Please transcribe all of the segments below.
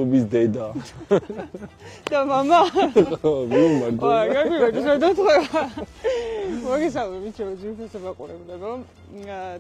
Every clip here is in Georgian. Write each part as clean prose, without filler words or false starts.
YouTube's data. Da mama. მოგესალმებით, ჯერ ვაყურებლებო.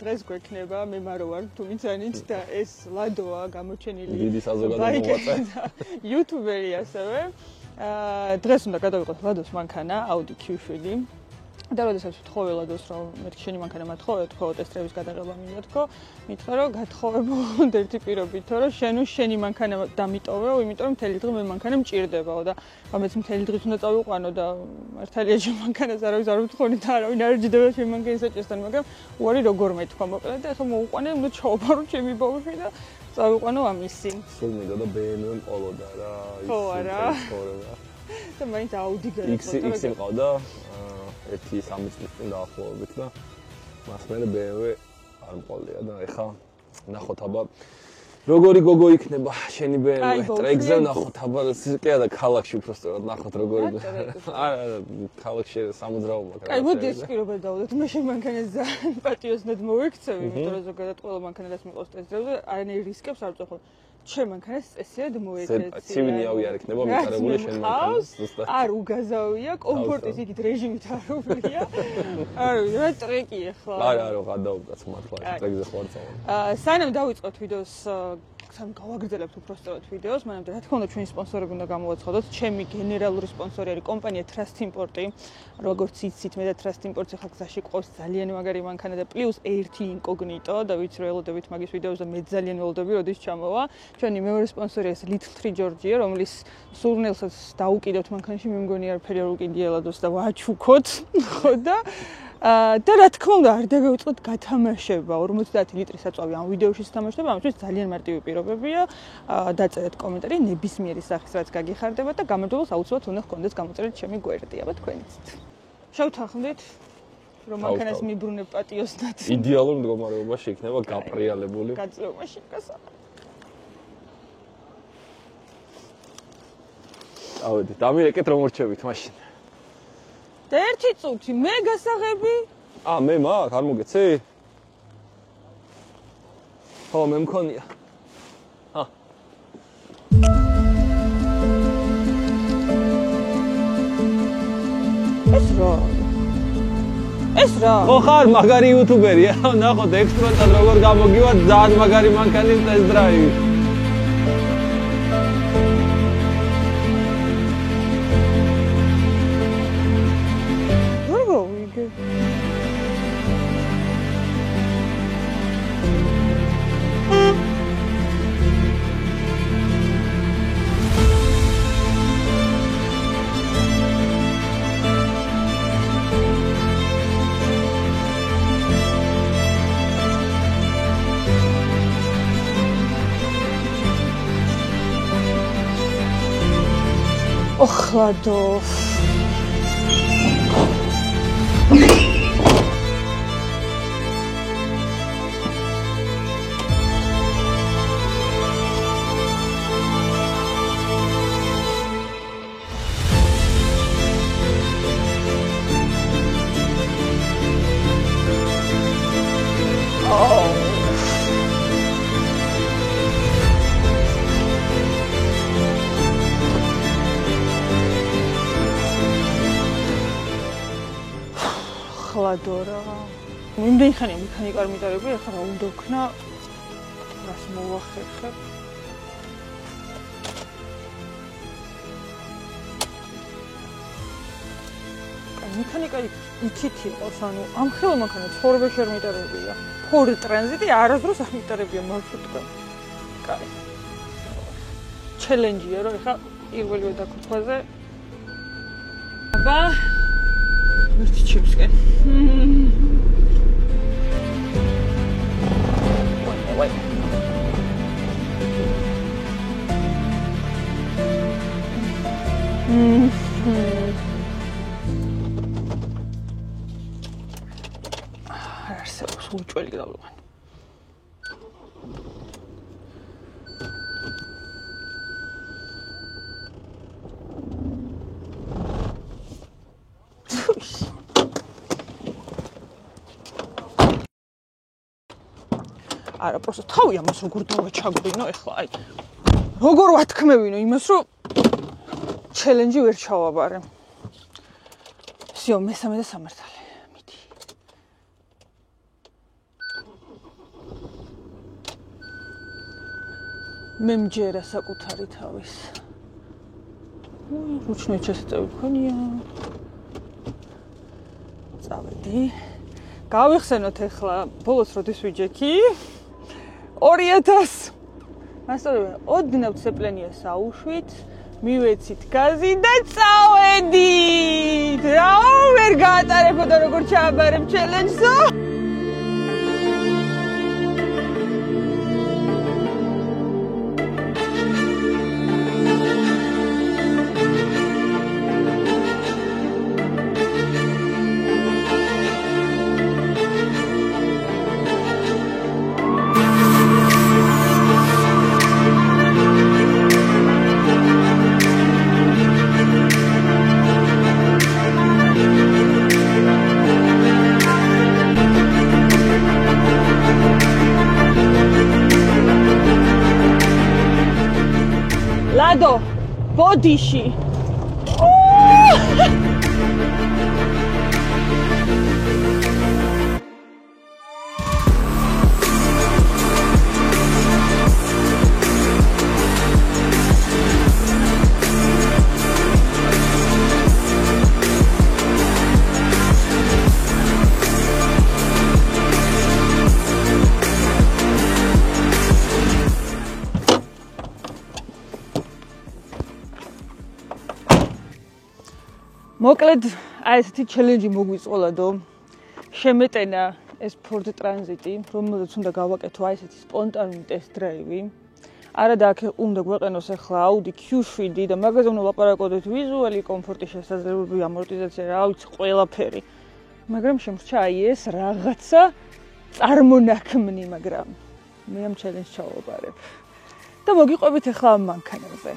დღეს გვექნება მე მარო ვარ, თუ მიცანით და ეს ლადოა გამოჩენილი. დიდი საზოგადოება მოაწე. YouTuber-ი ასევე. დღეს უნდა გადავიყოთ ლადოს მანქანა, Audi Q7. და როდესაც ვთხოვე ლადოს რომ მეთქი შენი მანქანა მათხოვე, თქო ტესტრების გადაღება მინდა თქო, მითხრა რომ გათხოვებო ერთი პირობით, რომ შენი მანქანა დამიტოვეო, იმიტომ რომ მთელი დღე მე მანქანა მჭირდებაო და ამეც მთელი დღით უნდა წავიყვანო და მართალია შენ მანქანას არავის არ ვთხოვნი და არავინ არ ეჯდება შენ მანქანის საჭესთან, მაგრამ უარი როგორ მეთქვა მოკლედ და ახლა მოუყვანე, უნდა ჩაობარო ჩემი ბავშვი და წავიყვანო ამისი. სულ მინდა და BMW მყოლოდა რა, ხო არა. და მაინც Audi გერა. X მყავდა. ერთი 3 წლის წინ დაახლოებით და მას მერე BMW არ მყოლია და ეხა ნახოთ აბა როგორი გოგო იქნება შენი BMW ტრეკზე ნახოთ აბა კი არა ქალაქში უბრალოდ ნახოთ როგორი არა ქალაქში სამოძრაო მაგრამ აი მოდი ეს პირობა დავდოთ მე შენ მანქანას ძალიან პატიოსნად მოვიქცევი იმიტომ რომ ზოგადად ყველა მანქანას მიყავს ტესტებზე არანაირ რისკებს არ წოხო შენ მანქანას წესიერ მოექცე ცივილიავი არ იქნება მიტარებული შენ მანქანას არ უგაზავია კომფორტის იქით რეჟიმით არ უვლია არ ვიცი რა ტრეკი ახლა არა გადაუდგაც მართლა ტრეკზე ხوار წავალ სანამ დავიწყოთ ვიდეოს სამ გავაგრძელებთ უბრალოდ ვიდეოს, მანამდე რა თქმა უნდა ჩვენი სპონსორები უნდა გამოვაცხადოთ. ჩემი გენერალური სპონსორი არის კომპანია Trust Import-ი. როგორც იცით, მე და Trust Import-ს ახლა გზაში ყავს ძალიან მაგარი მანქანა და პლუს ერთი ინკოგნიტო და ვიცი რომ ელოდებით მაგის ვიდეოზე მე ძალიან ველოდები, როდის ჩამოვა. ჩვენი მეორე სპონსორი არის Little Tree Georgia, რომლის სურნელსაც დაუკიდევთ მანქანაში, მე მგონი არაფერი არ უკიდია ლადოს და ვაჩუქოთ, ხო და და რა თქმა უნდა არ დავიწყოთ გათამაშება 50 ლიტრის აწვავი ამ ვიდეოში თამაშდება ამისთვის ძალიან მარტივი პირობებია დაწერეთ კომენტარი ნებისმიერი სახის რაც გაგიხარდება და გამარჯვებულს აუცილებლად უნდა ჰქონდეს გამოწერილი ჩემი გვერდი აბა თქვენიც შევთანხმდით რომ მანქანას მიბრუნებ პატიოსნად იდეალურ მდგომარეობაში იქნება გაპრიალებული გაწევაში გასაყ ავედით ამირეკეთ რომ მორჩებით მაშინ და ერთი წუთი მე გასაღები? მე მაგ არ მოგეცი? ხო, მე მქონია. ეს რა? ხო ხარ მაგარი იუთუბერია, ნახოთ ექსპროტად როგორ გამოგივა ძალიან მაგარი მანქანის ტესტ დრაივი. Охладо. ხლადორა. იმდენი ხანია მექანიკა არ მიტარები, ახლა რა უნდა ვქნა? რას მოვახერხებ? მექანიკა იქით იყოს, ანუ ამ ხელ მანქანა ცხოვრებაში არ მიტარებია. Ford Transit-ი არასდროს არ მიტარებია მარშრუტკა. კაი. ჩელენჯია, რომ ახლა პირველივე დაკუთხვაზე. აბა ერთი ჩიპსკენ. ვაი. არ არსებობს, უჭველი გადავიღან. არა, просто თავი ამას როგორ დავაჩაგვრინო ეხლა, აი. როგორ ვათქმევინო იმას, რომ ჩელენჯი ვერ ჩავაბარე. всё, მესამე და სამართალი. მიდი. მე მჯერა საკუთარი თავის. უჩნეთ შესწევი მქონია. წავედი. გავიხსენოთ ეხლა ბოლოს როდის ვიჯექი 2000 მასწავლებელი ოდნავ ცეპლენია საუშვით მივეცით გაზი და წავედით რა ვერ გაატარებოდა როგორ ჩააბარებ ჩელენჯსო ლადო ბოდიში მოკლედ აი ესეთი ჩელენჯი მოგვიწყოლადო შემეტენა ეს Ford Transit-ი რომელზეც უნდა გავაკეთო აი ესეთი სპონტანური ტესტ დრაივი არა და აქ უნდა გვეყენოს ახლა Audi Q7 და მაგაზე უნდა ვლაპარაკოდეთ ვიზუალი კომფორტი შესაძლებლობები ამორტიზაცია რა ვიცი ყველაფერი მაგრამ შემრჩა აი ეს რაღაცა წარმონაქმნი მაგრამ მე ამ ჩელენჯს ჩავაბარებ და მოგიყვებით ახლა ამ მანქანაზე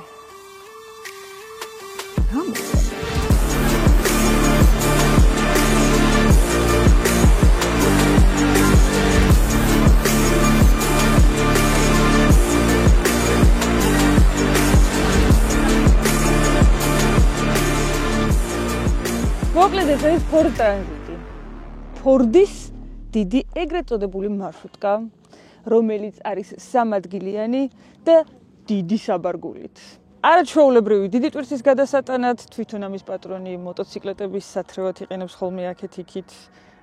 მოკლედ ეს არის Ford Transit-ი. Ford-ის დიდი ეგრეთ წოდებული მარშრუტკა, რომელიც არის სამადგილიანი და დიდი საბარგულით. არაჩვეულებრივი დიდი ტვირთის გადასატანად თვითონ ამის პატრონი მოტოციკლეტების სათრევად იყენებს ხოლმე აქეთ-იქით.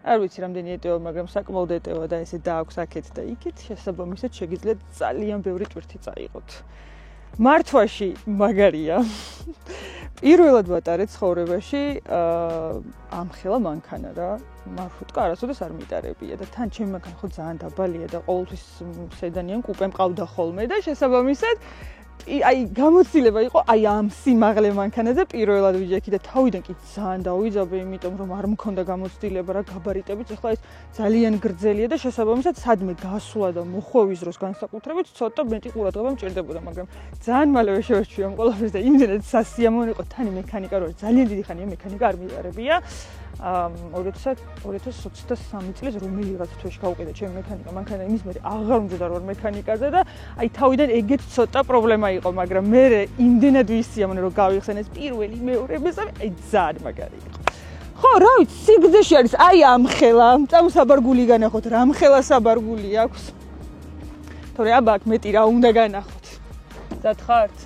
არ ვიცი რამდენი ეტევა, მაგრამ საკმაოდ ეტევა და ესე დააქვს აქეთ და იქით, შესაბამისად შეგიძლიათ ძალიან ბევრი ტვირთი წაიღოთ. მართვაში მაგარია. პირველად ვატარე ცხოვრებაში ამხელა მანქანა რა. მარშრუტკა არასოდეს არ მიტარებია და თან ჩემი მანქანა ხო ძალიან დაბალია და ყოველთვის სედანიან კუპე მყავდა ხოლმე და შესაბამისად აი გამოცდილება იყო აი ამ სიმაღლე მანქანაზე პირველად ვიჯექი და თავიდან კი ძალიან დავიძაბე იმიტომ რომ არ მქონდა გამოცდილება რა გაბარიტებით ახლა ეს ძალიან გრძელია და შესაბამისად სადმე გასვლა და მოხვევის დროს განსაკუთრებით ცოტა მეტი ყურადღება მჭირდებოდა მაგრამ ძალიან მალევე შევეჩვია ამ ყველაფერს და იმდენად სასიამოვნო იყო თანი მექანიკა რო ძალიან დიდი ხანია მექანიკა არ მიარებია 2023 წლის რომელიღაც თვეში გავუკეთე ჩემი მექანიკა მანქანა იმის მერე აღარ უნდა დავარ მექანიკაზე და აი თავიდან ეგეთ ცოტა პრობლემა იყო მაგრამ მე იმდენად ვისიამოვნე რომ გავიხსენე პირველი მეორე მესამე აი ძალიან მაგარი იყო ხო რა ვიცი სიგრძეში არის აი ამხელა წამსაბარგული განახოთ რამხელა საბარგული აქვს თორე აბა აქ მეტი რა უნდა განახოთ დათხართ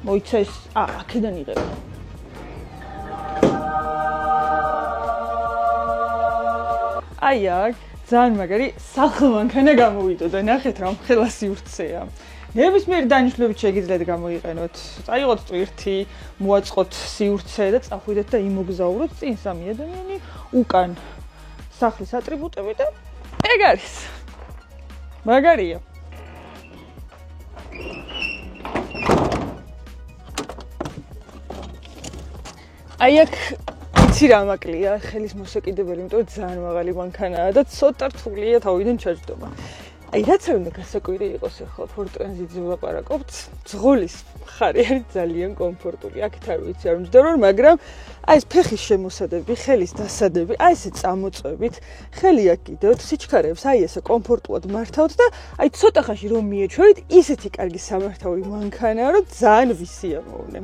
მოიცა ეს აქედან იღებ აი აქ ძალიან მაგარი სახლ-მანქანა გამოვიდო და ნახეთ რა მხელა სივრცეა. ნებისმიერი დანიშნულებით შეგიძლიათ გამოიყენოთ. წაიღოთ ტვირთი, მოაწყოთ სივრცე და წახვიდეთ და იმოგზაუროთ წინ სამი ადამიანი უკან სახლის ატრიბუტები და ეგ არის. მაგარია. აი აქ იცი რა მაკლია ხელის მოსაკიდებელი, იმიტომ რომ ძალიან მაღალი მანქანაა და ცოტა რთულია თავიდან ჩაჯდომა. აი რაც არ უნდა გასაკვირი იყოს ახლა Ford Transit-ზე ვლაპარაკობთ, ძღოლის მხარე არის ძალიან კომფორტული. აქეთ არ ვიცი არ მჯდორო, მაგრამ აი ეს ფეხის შემოსადები, ხელის დასადები, აი ესე წამოწვევით, ხელი აკიდოთ, სიჩქარეებს აი ესე კომფორტულად მართავთ და აი ცოტა ხანში რომ მიეჩვევით, ისეთი კარგი სამართავი მანქანაა, რომ ძალიან ვისიამოვნე.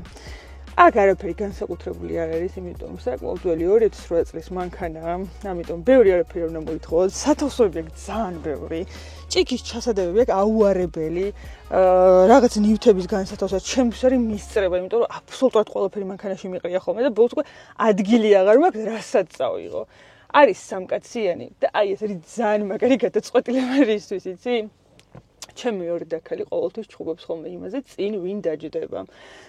აქ არაფერი განსაკუთრებული არ არის, იმიტომ რომ საკმაოდ ძველი 2008 წლის მანქანაა, ამიტომ ბევრი არაფერი უნდა მოითხოვოთ. სათავსოები აქვს ძალიან ბევრი. ჭიქის ჩასადებები აქვს აუარებელი. რაღაც ნივთების განსათავსად ჩემთვის არის მისწრება, იმიტომ რომ აბსოლუტურად ყველაფერი მანქანაში მიყრია ხოლმე და ბოლოს უკვე ადგილი აღარ მაქვს, რასაც წავიღო. არის სამკაციანი და აი ეს არის ძალიან მაგარი გადაწყვეტილება რისთვის, იცი? ჩემი ორი დაქალი ყოველთვის ჩხუბობს ხოლმე იმაზე, წინ ვინ დაჯდება.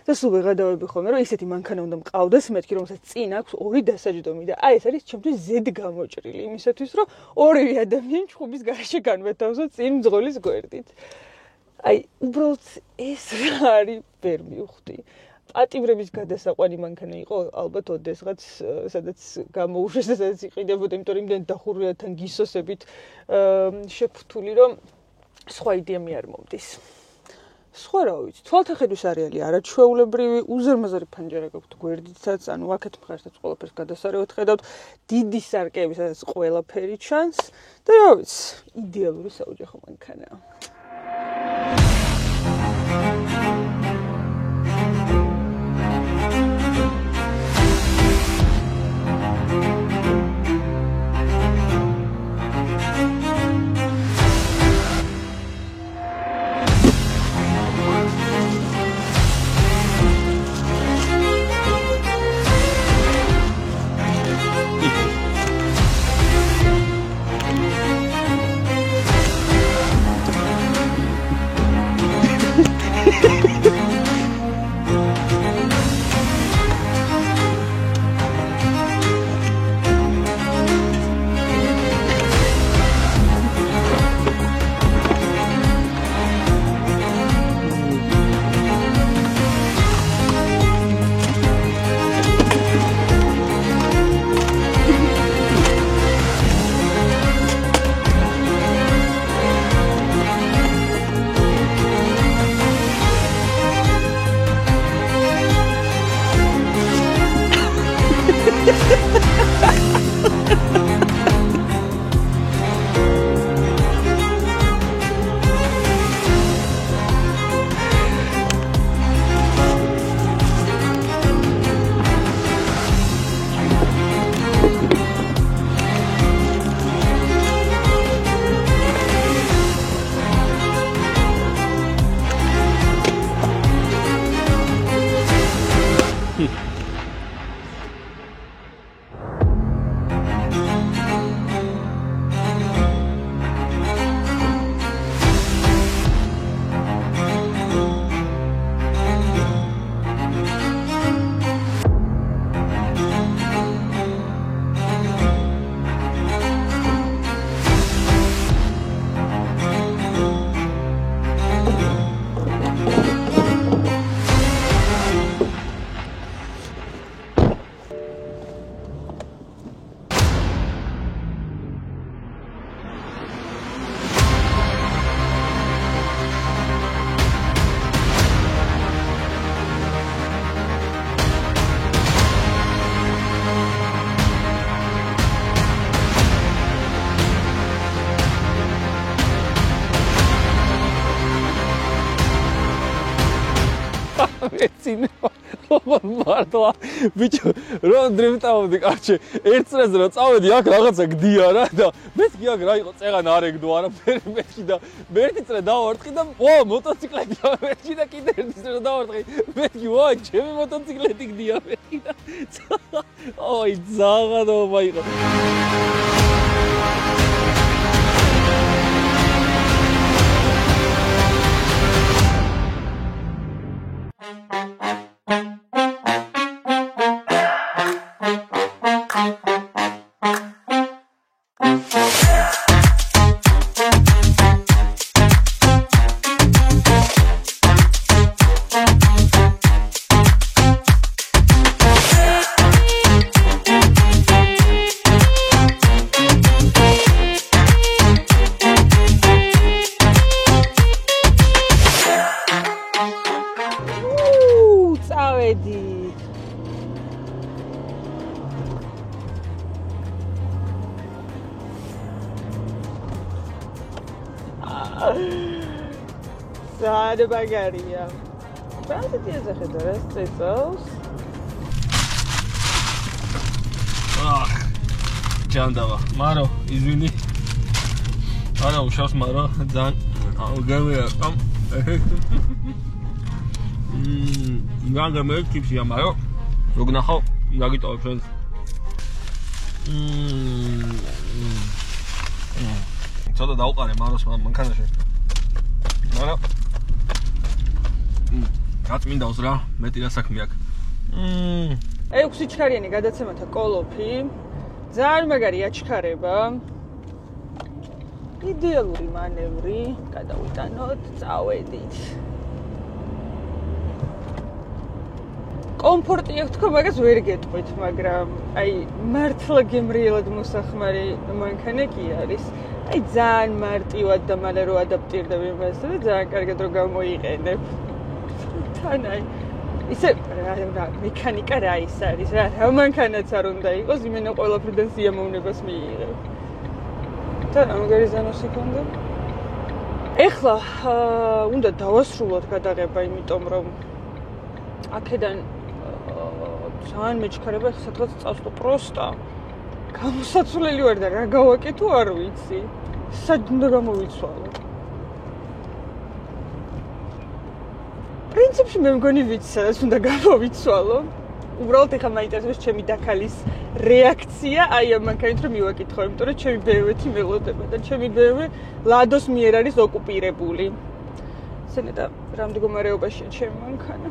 და სულ ვეღადავები ხოლმე, რომ ისეთი მანქანა უნდა მყავდეს, მეთქი რომელსაც წინ აქვს ორი დასაჯდომი და აი ეს არის ჩემთვის ზედ გამოჭრილი იმისათვის, რომ ორივე ადამიანი ჩხუბის გარშე განვეთავსო წინ მძღოლის გვერდით. აი, უბრალოდ ეს რა არის, ვერ მივხვდი. პატიმრების გადასაყვანი მანქანა იყო ალბათ ოდესღაც, სადაც გამოუშვეს და სადაც იყიდებოდა, იმიტომ რომ იმდენ დახურვებთან გისოსებით შეფუთული, რომ სხვა იდეა მე არ მომდის. სხვა რა ვიცი, თვალთახედვის არეალი არაჩვეულებრივი, უზარმაზარი ფანჯარა გაქვთ გვერდითაც, ანუ აქეთ მხარესაც ყველაფერს გადასარევად ხედავთ, დიდი სარკეები, სადაც ყველაფერი ჩანს და რა ვიცი, იდეალური საოჯახო მანქანაა. ეცინება მართლა ბიჭო რომ დრიფტავდი კარჩე ერთ წრეზე რომ წავედი აქ რაღაცა გდია რა და მეთქი აქ რა იყო წეღან არ ეგდო არაფერი მეთქი და ერთი წრე დავარტყი და ვა მოტოციკლეტი მეთქი და კიდე ერთი წრე დავარტყი მეთქი ვა ჩემი მოტოციკლეტი გდია მეთქი და ოი ზაღადობა იყო ძალიან მაგარია. ტრანზიტიაზე ხედავ ეს წელს. ჯანდავა. მარო, იზვინი. არა, უშავს მარო, ძალიან გემია. განგამე კიფსია მარო. როგორ გაგიტოვებ შენს. ცოტა დაუყარე მაროს მანქანაში. მარა. რაც მინდავს რა, მეტი რა საქმე აქვს. 6 ჩქარიანი გადაცემათა კოლოფი. ძალიან მაგარი აჩქარება. იდეალური მანევრი, გადავიტანოთ, წავედით. კომფორტი აქვს თქო, მაგას ვერ გეტყვით, მაგრამ აი მართლა გემრიელად მოსახმარი მანქანა კი არის. აი ძალიან მარტივად და მალე რო ადაპტირდებ იმასთან და ძალიან კარგად რო გამოიყენებ. თან აი ისე რა მექანიკა რა ის არის რა მანქანაც არ უნდა იყოს, იმენა ყველაფრიდან სიამოვნებას მიიღებ. თან ამგვარი ზანოსი ქონდა. ეხლა უნდა დავასრულოთ გადაღება, იმიტომ რომ აქედან ძალიან მეჩქარება, ეხლა სადღაც წავსვლა პროსტა. გამოსაცვლელი ვარ და რა გავაკეთო არ ვიცი. სად უნდა გამოვიცვალო? პრინციპში მე მგონი ვიცი, სადაც უნდა გამოვიცვალო. უბრალოდ ეხლა მაინტერესებს ჩემი დაქალის რეაქცია აი ამ მანქანით რომ მივაკითხო, იმიტომ რომ ჩემი BMW-ი მელოდება და ჩემი BMW ლადოს მიერ არის ოკუპირებული. ესენა და რამ მდგომარეობაშია ჩემი მანქანა.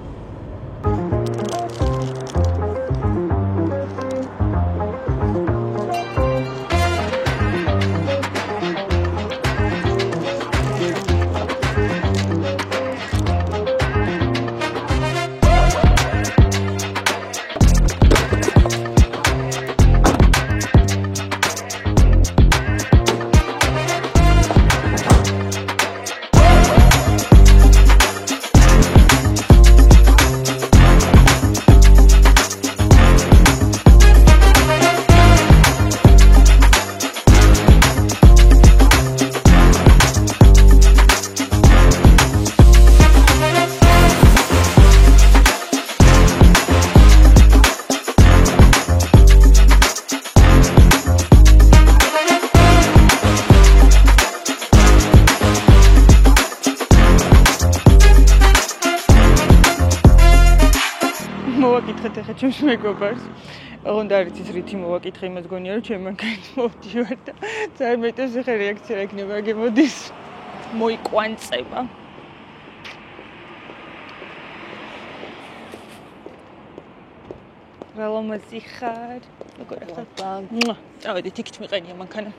მოვაკითხეთ ახლა ჩემს მეგობარს. ოღონდ არის ის რითი მოვაკითხე, იმას გონია რომ ჩემ მანქანით მოვდივარ და ძალიან მეტად ახლა რეაქცია ექნება, გემოდის მოიყვანწება. რა ლამაზი ხარ. როგორ ახლა? წავედით იქით მიყენია მანქანა.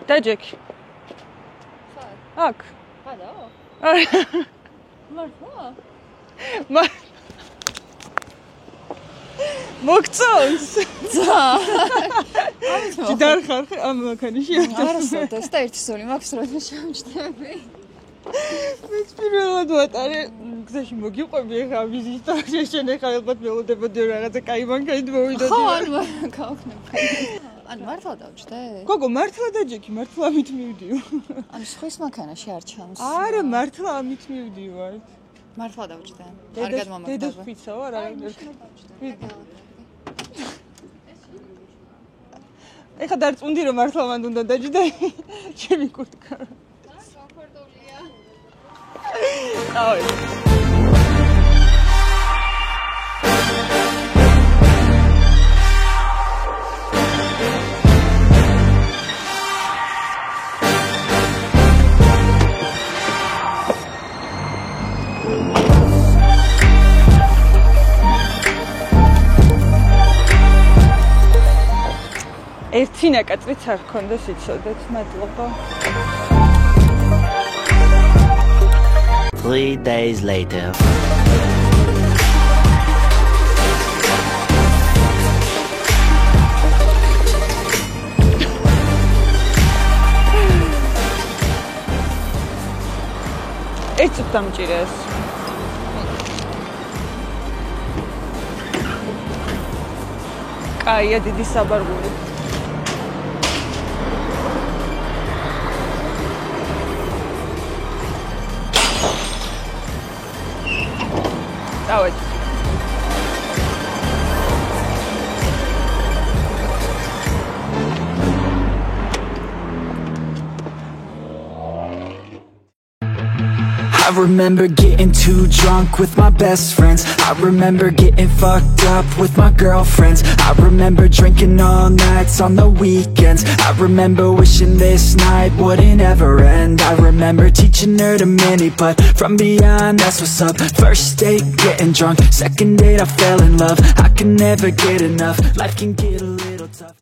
დაჯექი. აქ. ხადაო? მართლა? მოგწონს? ძა. ჯდარ ხარ ამ მანქანაში? არა, სოდეს და ერთი სული მაქვს რომ შემჭდები. მეც პირველად ვატარე, გზაში მოგიყვები ახლა ვიზიტაში, შენ ახლა ალბათ მელოდებოდი რომ რაღაცა კაი მანქანით მოვიდოდი. ხო, ანუ გავხნებ. ანუ მართლა დავჭდე? გოგო, მართლა დაჯექი, მართლა ამით მივდივ. ანუ სხვის მანქანაში არ ჩამს. არა, მართლა ამით მივდივარ. მართლა დავჭდე. კარგად მომაკვდა. დედას ფიცაო, არა. ეხლა დარწმუნდი რომ მართლა მანდ უნდა დაჯდე. ჩემი კურტკა. სამფორდულია. აი. ერთი ნაკაწრიც არ ქონდა სიცოდეთ, მადლობა. 3 days later. ეს დამჭირეს. კაია დიდი საბარგული. დავეთ. I remember getting too drunk with my best friends. I remember getting fucked up with my girlfriends. I remember drinking all nights on the weekends. I remember wishing this night wouldn't ever end. I remember teaching her to mini, but from beyond, that's what's up. First date, getting drunk. Second date, I fell in love. I can never get enough. Life can get a little tough.